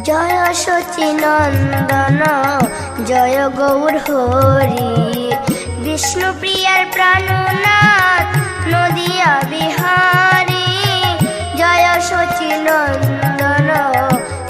জয় সচিনন্দন জয় গৌর হরি, বিষ্ণুপ্রিয়ার প্রাণনাথ নদিয়া বিহারী। জয় সচিনন্দন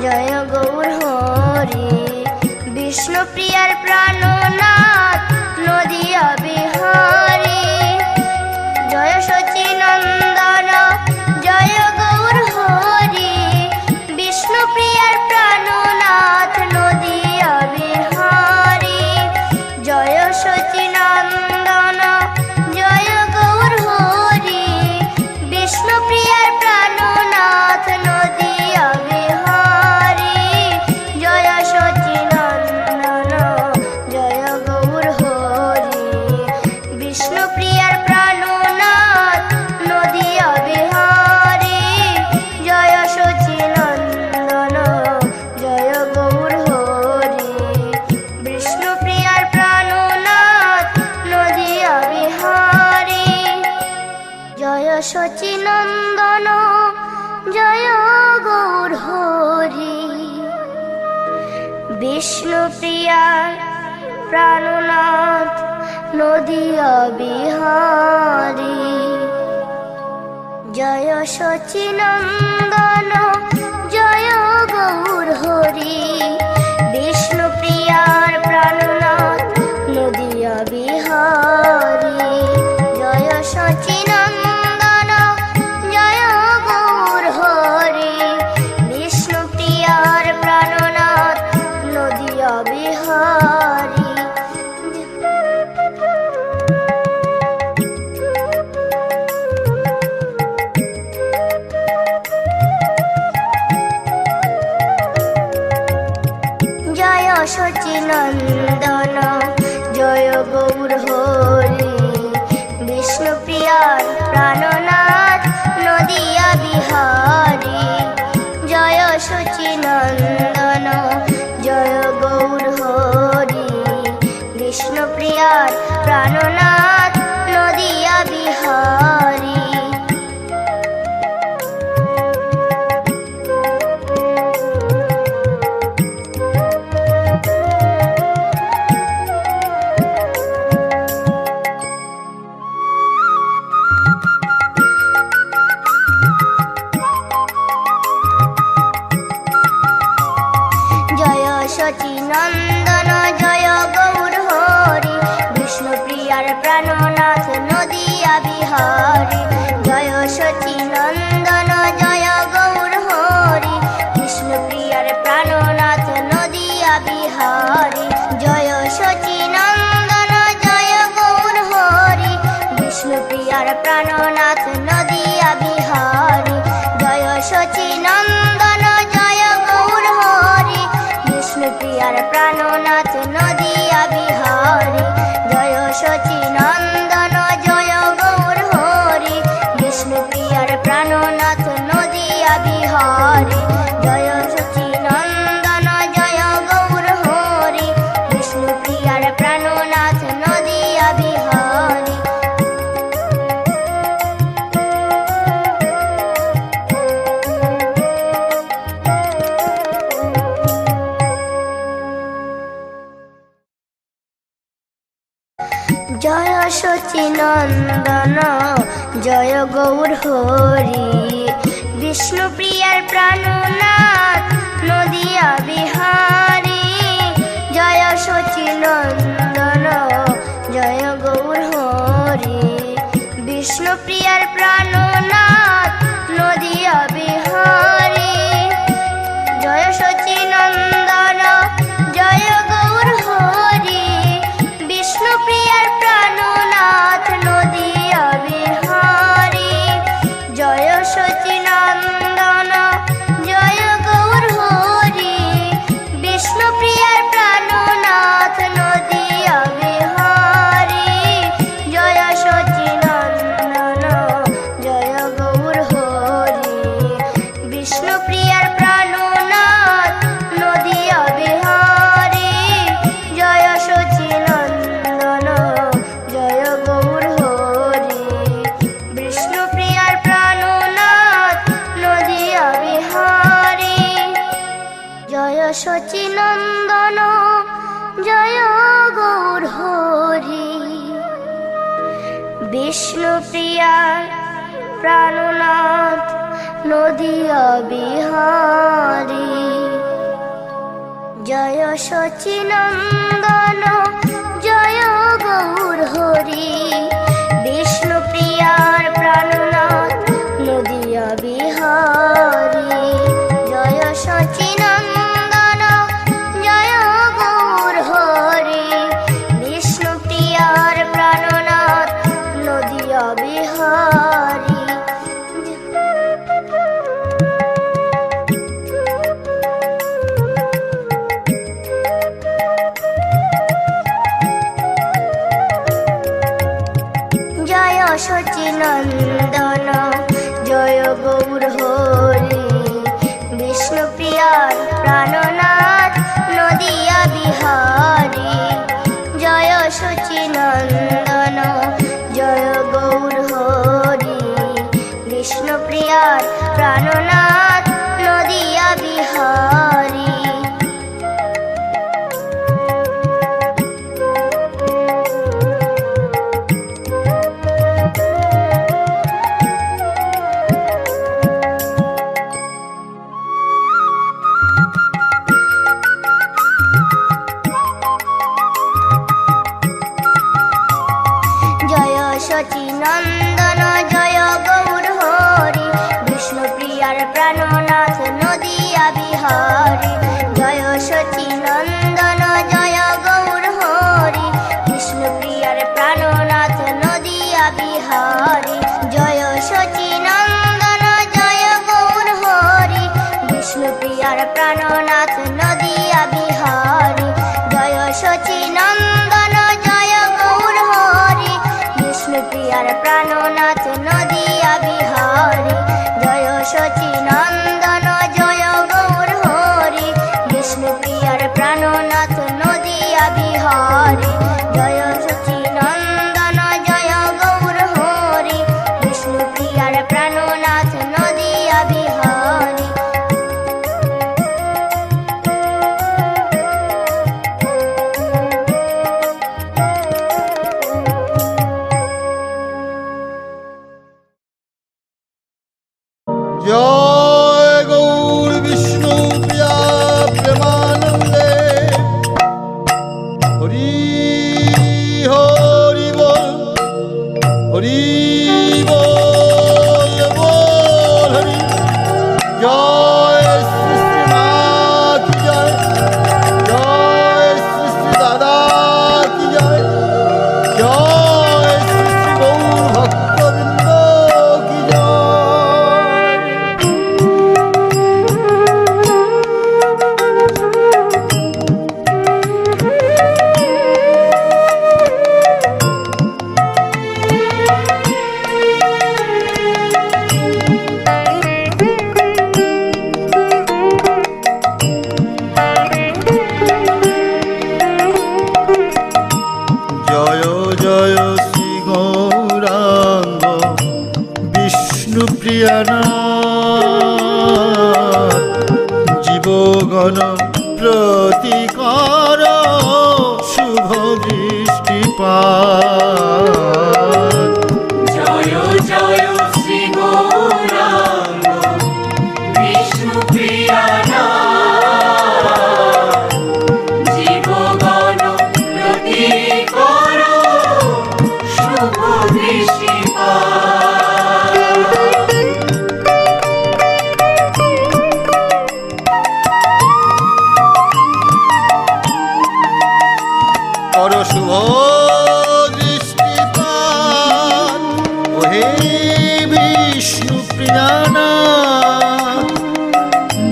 জয় গৌর হরি, বিষ্ণুপ্রিয়ার প্রাণনাথ নদিয়া বিহারী। জয় সচিনন্দন জয় গৌর হরি, বিষ্ণুপ্রিয়ার প্রাণনাথ নদিয়া বিহারী। জয় সচিনন্দন জয় গৌর হরি, বিষ্ণুপ্রিয়ার প্রাণনাথ নদিয়া বিহারী। জয় সচিনন্দন জয় গৌর হরি, বিষ্ণুপ্রিয়ার প্রাণনাথ নদিয়া বিহারী। জয় সচিনন্দন জয় গৌর হরি, বিষ্ণুপ্রিয়ার প্রাণনাথ নদিয়া বিহারী। জয় সচিনন্দন জয় গৌর হরি, বিষ্ণুপ্রিয়ার প্রাণনাথ নদিয়া বিহারী। জয় সচিনন্দন জয় গৌর হরি, বিষ্ণুপ্রিয়ার প্রাণনাথ নদিয়া বিহারী। জয় সচিনন্দন জয় গৌর হরি, বিষ্ণুপ্রিয়ার প্রাণনাথ নদিয়া বিহারী। জয় সচিনন্দন জয় গৌর হরি, বিষ্ণুপ্রিয়ার প্রাণনাথ নদিয়া বিহারী। জয় সচিনন্দন জয় গৌর হরি, বিষ্ণুপ্রিয়ার প্রাণনাথ নদিয়া বিহারী। জয় সচিনন্দন জয় গৌর হরি, বিষ্ণুপ্রিয়ার প্রাণনাথ নদিয়া বিহারী। জয় সচিনন্দন জয় গৌর হরি, বিষ্ণুপ্রিয়ার প্রাণনাথ নদিয়া বিহারী। জয় সচিনন্দন জয় গৌর হরি, বিষ্ণুপ্রিয়ার প্রাণনাথ নদিয়া বিহারী। জয় সচিনন্দন জয় গৌর হরি, বিষ্ণুপ্রিয়ার প্রাণনাথ নদিয়া বিহারী। জয় সচিনন্দন জয় গৌর হরি, বিষ্ণুপ্রিয়ার প্রাণনাথ নদিয়া বিহারী। জয় সচিনন্দন জয় গৌর হরি, বিষ্ণুপ্রিয়ার প্রাণনাথ নদিয়া বিহারী। জয় সচিনন্দন জয় গৌর হরি, বিষ্ণুপ্রিয়ার প্রাণনাথ নদিয়া বিহারী। জয় সচিনন্দন জয় গৌর হরি, বিষ্ণুপ্রিয়ার প্রাণনাথ নদিয়া বিহারী। জয় সচিনন্দন জয় গৌর হরি, বিষ্ণুপ্রিয়ার প্রাণনাথ নদিয়া বিহারী। জয় সচিনন্দন জয় গৌর শচীনন্দন জয় গৌর হরি। বিষ্ণুপ্রিয়ার প্রাণনাথ নদিয়া বিহারী। জয় শচীনন্দন জয় গৌর হরি। বিষ্ণুপ্রিয়ার প্রাণনাথ নদিয়া বিহারী। জয় শচীনন্দন জয় গৌর হরি। বিষ্ণুপ্রিয়ার প্রাণনাথ নদিয়া বিহারী। জয় শচীনন্দন জয় গৌর হরি। বিষ্ণুপ্রিয়ার প্রাণনাথ নদিয়া বিহারী। জয় শচীনন্দন জয় গৌর হরি। বিষ্ণুপ্রিয়ার প্রাণনাথ নদিয়া বিহারী। শচীনন্দন জয় গৌর হরি। বিষ্ণুপ্রিয়ার প্রাণনাথ নদিয়া বিহারী। জয় শচীনন্দন জয় গৌর হরি। বিষ্ণুপ্রিয়ার প্রাণনাথ নদিয়া বিহারী। জয় শচীনন্দন জয় গৌর হরি। বিষ্ণুপ্রিয়ার প্রাণনাথ নদিয়া বিহারী। জয় শচীনন্দন জয় গৌর হরি। বিষ্ণুপ্রিয়ার প্রাণনাথ নদিয়া বিহারী। জয় শচীনন্দন জয় গৌর হরি। বিষ্ণুপ্রিয়ার প্রাণনাথ নদিয়া বিহারী। জয় শচীনন্দন জয় গৌর হরি। বিষ্ণুপ্রিয়ার প্রাণনাথ নদিয়া বিহারী। জয় গৌর বিষ্ণু প্রিয়া প্রেমানন্দে। হরি হরি বল, হরি বল বল হরি। জয় শ্রী শ্রী মা কি জয়, জয় শ্রী শ্রী দাদা কি জয়, জয় শ্রী শ্রী গৌর ভক্তবৃন্দ কি জয়। জয় জয় শ্রী গৌরাঙ্গ বিষ্ণুপ্রিয়ানাথ। জীবগণ প্রতিকার শুভ দৃষ্টিপাত। জয় জয় শ্রী গৌরাঙ্গ বিষ্ণুপ্রিয়ানাথ। জীবগণ প্রতিকার শুভ দৃষ্টিপাত। কর শুভ দৃষ্টিপাত ওহে বিষ্ণুপ্রিয়ানাথ।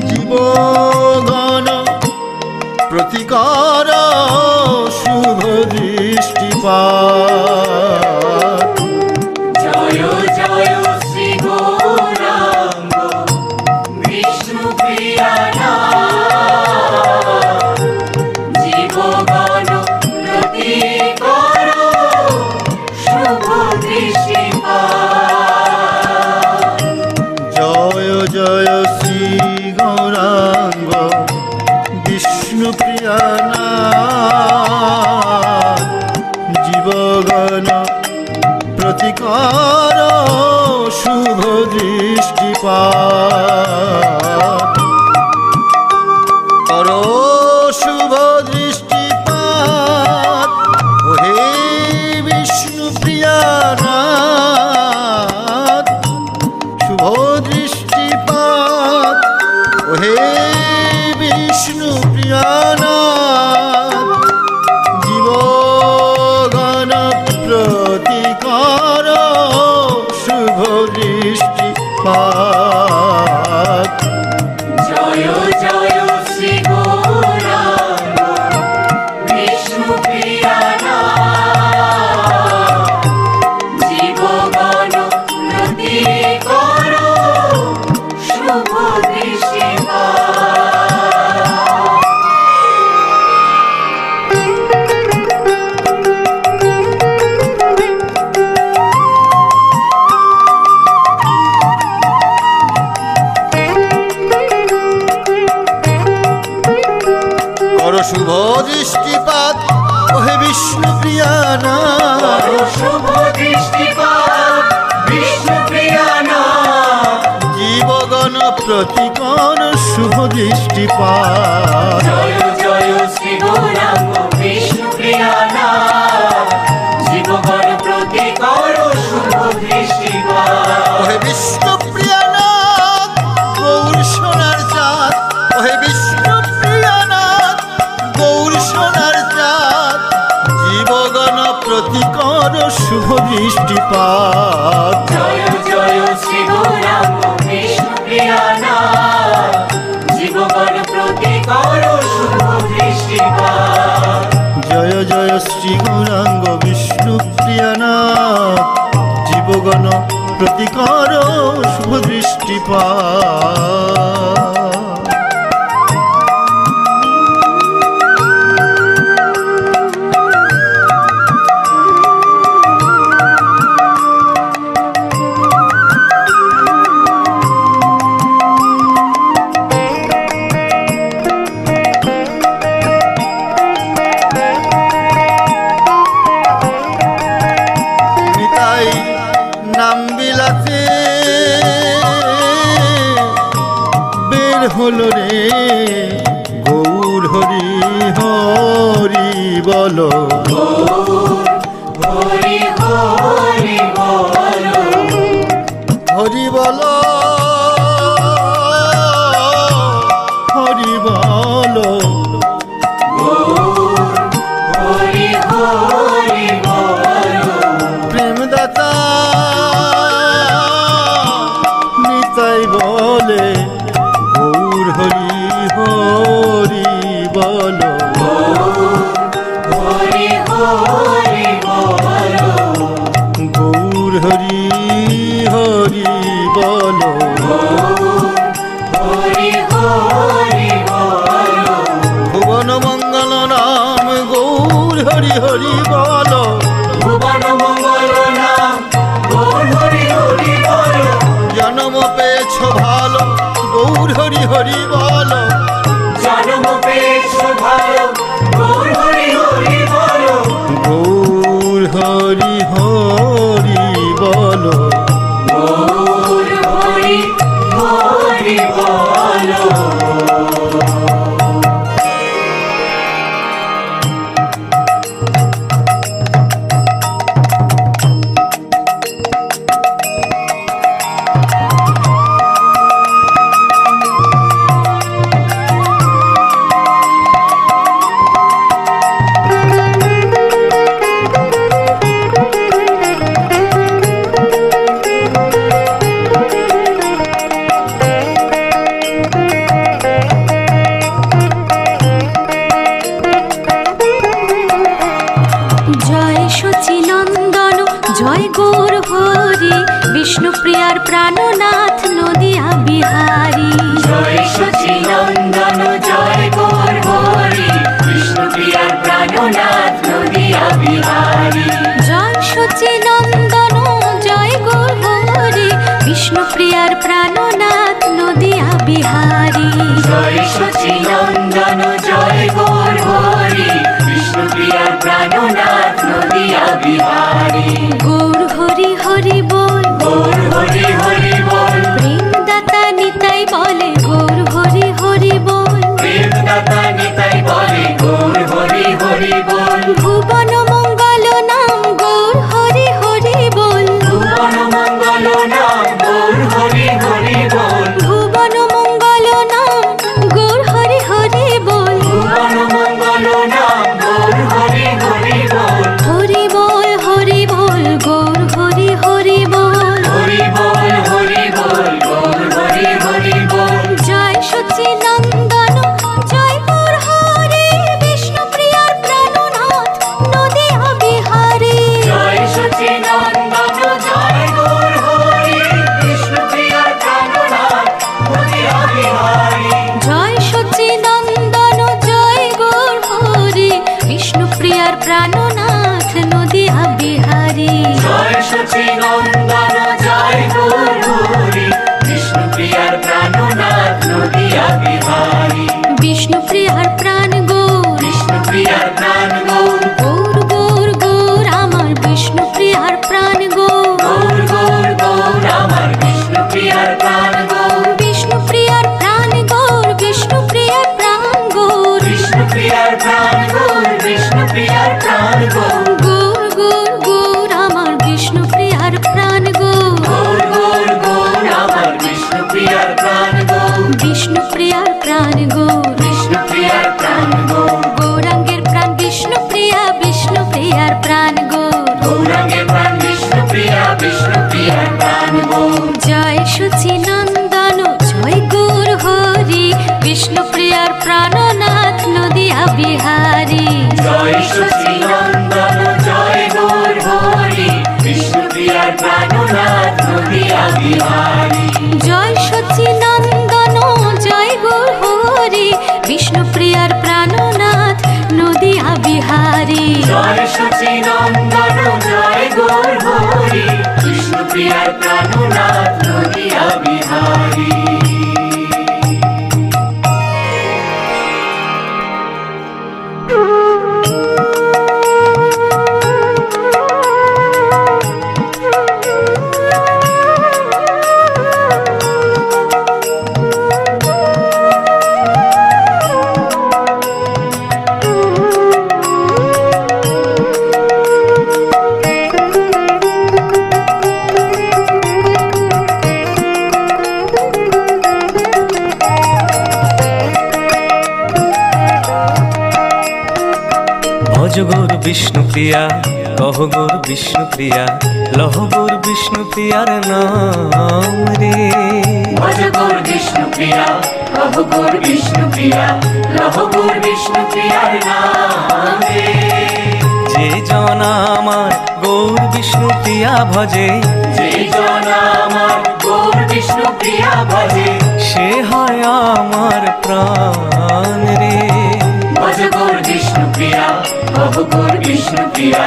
জীবগণ প্রতিকার শুভ দৃষ্টিপাত। জয় জয় শ্রী গৌরাঙ্গ বিষ্ণুপ্রিয়ানাথ। জীবগণ প্রতিকার শুভ দৃষ্টিপাত। জয় জয় শ্রী গৌরাঙ্গ বিষ্ণুপ্রিয়ানাথ জীবগণ প্রতিকার শুভ দৃষ্টিপাত করো শুভ দৃষ্টিপাত ওহে বিষ্ণুপ্রিয়ানাথ শুভ দৃষ্টিপাত ওহে বিষ্ণুপ্রিয়ানাথ জীবগণ প্রতিকার শুভ দৃষ্টিপাত জয় জয় শ্রী গৌরাঙ্গ বিষ্ণুপ্রিয়ানাথ জীবগণ প্রতিকার শুভ দৃষ্টিপাত কর শুভ দৃষ্টিপাত ওহে বিষ্ণুপ্রিয়ানাথ করো শুভ দৃষ্টিপাত বিষ্ণুপ্রিয়ানাথ জীবগণ প্রতিকর শুভ দৃষ্টিপাত জয় জয় শ্রী গৌরাঙ্গ বিষ্ণুপ্রিয়ানাথ জীবগণ প্রতিকার শুভ দৃষ্টিপাত ওহে বিষ্ণুপ্রিয়ানাথ গৌর সোনার চাঁদ ওহে বিষ্ণুপ্রিয়ানাথ গৌর সোনার চাঁদ জীবগণ প্রতিকর শুভ দৃষ্টিপাত জয় জয় শ্রী গৌরাঙ্গ বিষ্ণুপ্রিয়ানাথ জীবগণ প্রতিকার শুভ দৃষ্টিপাত জয় জয় শ্রী গৌরাঙ্গ বিষ্ণুপ্রিয়ানাথ জীবগণ প্রতিকর শুভ দৃষ্টিপাত নিতাই নাম বিলাতে বের হলো রে গৌর হরি হরি বলো হরি হরি বলো হরি বলো হরি বলো হরি হরি বলো প্রেমদাতা নিতাই বলে গৌর হরি হরি বলো হরি হরি বলো গৌর হরি হরি বলো হরি হরি বলো ভুবন মঙ্গল নাম গৌর হরি হরি বলো ভুবন মঙ্গল নাম গৌর হরি হরি বলো জন্ম পেয়েছ ভালো গৌর হরি হরি বলো জন্ম পেয়েছ ভালো গৌর হরি হরি বলো গৌর হরি হরি বলো গৌর হরি হরি বলো জয় সচিনন্দন জয় গৌর হরি বিষ্ণুপ্রিয়ার প্রাণনাথ নদিয়া বিহারী জয় সচিনন্দন জয় গৌর হরি বিষ্ণুপ্রিয়ার প্রাণনাথ নদিয়া বিহারী জয় সচিনন্দন জয় গৌর হরি বিষ্ণুপ্রিয়ার প্রাণনাথ নদিয়া বিহারী জয় সচিনন্দন নন্দন জয় গৌর হরি বিষ্ণুপ্রিয়ার প্রাণনাথ নদিয়া বিহারী গৌর হরি হরি বল, গৌর হরি হরি বল, প্রেমদাতা নিতাই বলে গৌর হরি হরি বল, প্রেমদাতা নিতাই বলে গৌর হরি হরি বল, ভুবন মঙ্গল নাম গৌর হরি হরি বল, ভুবন মঙ্গল নাম গৌর হরি হরি বল, ভুবন মঙ্গল নাম গৌর হরি হরি বল, ভুবন মঙ্গল নাম গৌর হরি হরি বল, হরি বল হরি বল গৌর হরি হরি বল, হরি বল হরি বল গৌর হরি হরি বল, জয় সচিনন্দন জয় গৌর হরি বিষ্ণুপ্রিয়ার প্রাণনাথ নদিয়া বিহারী, জয় সচিনন্দন জয় গৌর হরি বিষ্ণুপ্রিয়ার প্রাণনাথ নদিয়া বিহারী, জয় সচিনন্দন জয় গৌর হরি বিষ্ণুপ্রিয়ার প্রাণনাথ নদিয়া বিহারী, জয় সচিনন্দন জয় গৌর হরি বিষ্ণুপ্রিয়ার প্রাণনাথ নদিয়া বিহারী, বিষ্ণুপ্রিয়ার প্রাণ গৌর, বিষ্ণুপ্রিয়ার প্রাণ গৌর, গৌর গৌর গৌর আমার বিষ্ণুপ্রিয়ার প্রাণ গৌর, গৌর গৌর গৌর আমার বিষ্ণুপ্রিয়ার প্রাণ গৌর, বিষ্ণুপ্রিয়ার প্রাণ গৌর, বিষ্ণুপ্রিয়ার প্রাণ গৌর, বিষ্ণুপ্রিয়ার প্রাণ গৌর, বিষ্ণুপ্রিয়ার প্রাণ গৌর, গৌর গৌর গৌর আমার বিষ্ণুপ্রিয়ার প্রাণ গৌর, গৌর গৌর গৌর আমার বিষ্ণুপ্রিয়ার প্রাণ গৌর, বিষ্ণুপ্রিয়ার প্রাণ গৌর, বিষ্ণুপ্রিয়ার প্রাণ গৌর, গৌরাঙ্গের প্রাণ বিষ্ণুপ্রিয়া বিষ্ণুপ্রিয়ার প্রাণ গৌর, গৌরাঙ্গের প্রাণ বিষ্ণুপ্রিয়া বিষ্ণুপ্রিয়ার প্রাণ গৌর, জয় সচিনন্দন জয় গৌর হরি বিষ্ণুপ্রিয়ার প্রাণনাথ নদিয়া বিহারী, জয় সচিনন্দন জয় গৌর হরি বিষ্ণুপ্রিয়ার প্রাণনাথ নদিয়া বিহারী, জয় সচিনন্দন জয় গৌর হরি বিষ্ণুপ্রিয়ার প্রাণনাথ নদিয়া বিহারী, জয় সচিনন্দন জয় গৌর হরি বিষ্ণুপ্রিয়ার প্রাণনাথ নদিয়া বিহারী, ভজ গৌর বিষ্ণুপ্রিয়া কহ গৌর বিষ্ণুপ্রিয়া লহ গৌর বিষ্ণুপ্রিয়ার নাম রে, ভজ গৌর বিষ্ণুপ্রিয়া কহ গৌর বিষ্ণুপ্রিয়া লহ গৌর বিষ্ণুপ্রিয়ার নাম রে, যে জন আমার গৌর বিষ্ণুপ্রিয়া ভজে, যে জন আমার গৌর বিষ্ণুপ্রিয়া ভজে, সে হয় আমার প্রাণ রে, ভজ গৌর বিষ্ণুপ্রিয়া কহ গৌর বিষ্ণুপ্রিয়া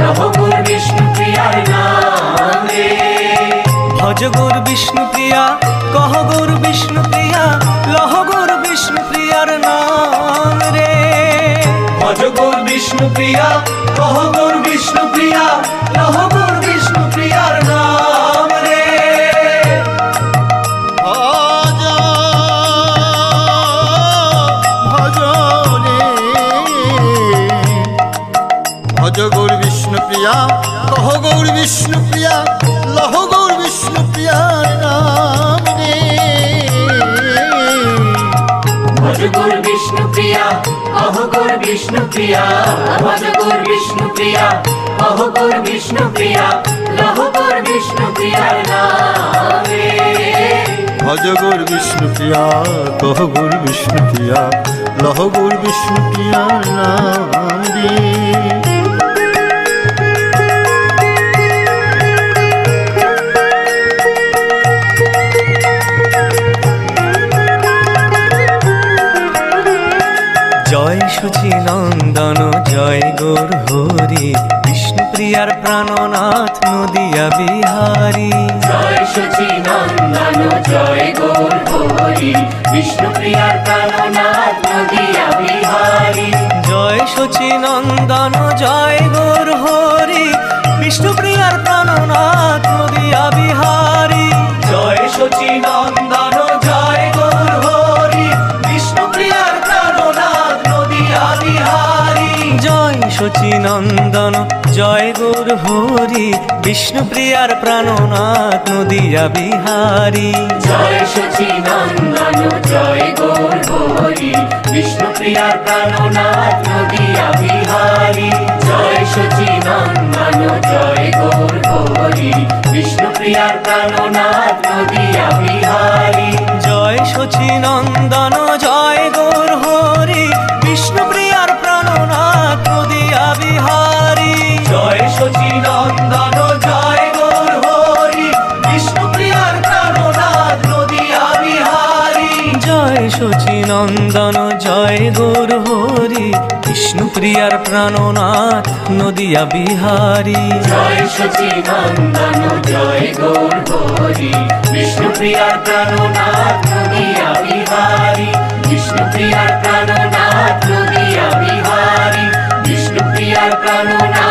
লহ গৌর বিষ্ণুপ্রিয়ার নাম রে, ভজ গৌর বিষ্ণুপ্রিয়া কহ গৌর বিষ্ণুপ্রিয়া লহ গৌর বিষ্ণুপ্রিয়ার নাম রে, ভজ গৌর বিষ্ণুপ্রিয়া কহ গৌর বিষ্ণুপ্রিয়া লহ গৌর বিষ্ণুপ্রিয়ার নাম রে, ভজ ভজ রে ভজ গৌর বিষ্ণুপ্রিয়া কহ গৌর বিষ্ণুপ্রিয়া লহ গৌর বিষ্ণুপ্রিয়ার নাম রে ভজ গৌর বিষ্ণুপ্রিয়া কহ গৌর বিষ্ণুপ্রিয়া, ভজ গৌর বিষ্ণুপ্রিয়া কহ গৌর বিষ্ণুপ্রিয়া লহ গৌর বিষ্ণুপ্রিয়ার নাম রে, ভজ গৌর বিষ্ণুপ্রিয়া কহ গৌর বিষ্ণুপ্রিয়া লহ গৌর বিষ্ণুপ্রিয়ার নাম রে জয় সচিনন্দন জয় গৌর হরি বিষ্ণুপ্রিয়ার প্রাণনাথ নদিয়া বিহারী জয় সচিনন্দন জয় গৌর হরি বিষ্ণুপ্রিয়ার প্রাণনাথ নদিয়া বিহারী জয় সচিনন্দন জয় গৌর হরি বিষ্ণুপ্রিয়ার প্রাণনাথ নদিয়া বিহারী জয় সচিনন্দন জয় গৌর হরি বিষ্ণুপ্রিয়ার প্রাণনাথ নদিয়া বিহারী জয় সচিনন্দন জয় গৌর হরি বিষ্ণুপ্রিয়ার প্রাণনাথ নদিয়া বিহারী জয় সচিনন্দন জয় গৌর হরি বিষ্ণুপ্রিয়ার প্রাণনাথ নদিয়া বিহারী জয় সচিনন্দন জয় গৌর হরি বিষ্ণুপ্রিয়ার প্রাণনাথ নদিয়া বিহারী জয় সচিনন্দন জয় গৌর হরি বিষ্ণুপ্রিয়ার প্রাণনাথ নদিয়া বিহারী জয় সচিনন্দন জয় গৌর হরি বিষ্ণুপ্রিয়ার প্রাণনাথ নদিয়া বিহারী জয় সচিনন্দন জয় গৌর হরি বিষ্ণুপ্রিয়ার প্রাণনাথ নদিয়া বিহারী জয় সচিনন্দন জয় গৌর হরি বিষ্ণুপ্রিয়ার প্রাণনাথ নদিয়া বিহারী বিষ্ণুপ্রিয়ার প্রাণনাথ নদিয়া বিহারী বিষ্ণুপ্রিয়ার প্রাণনাথ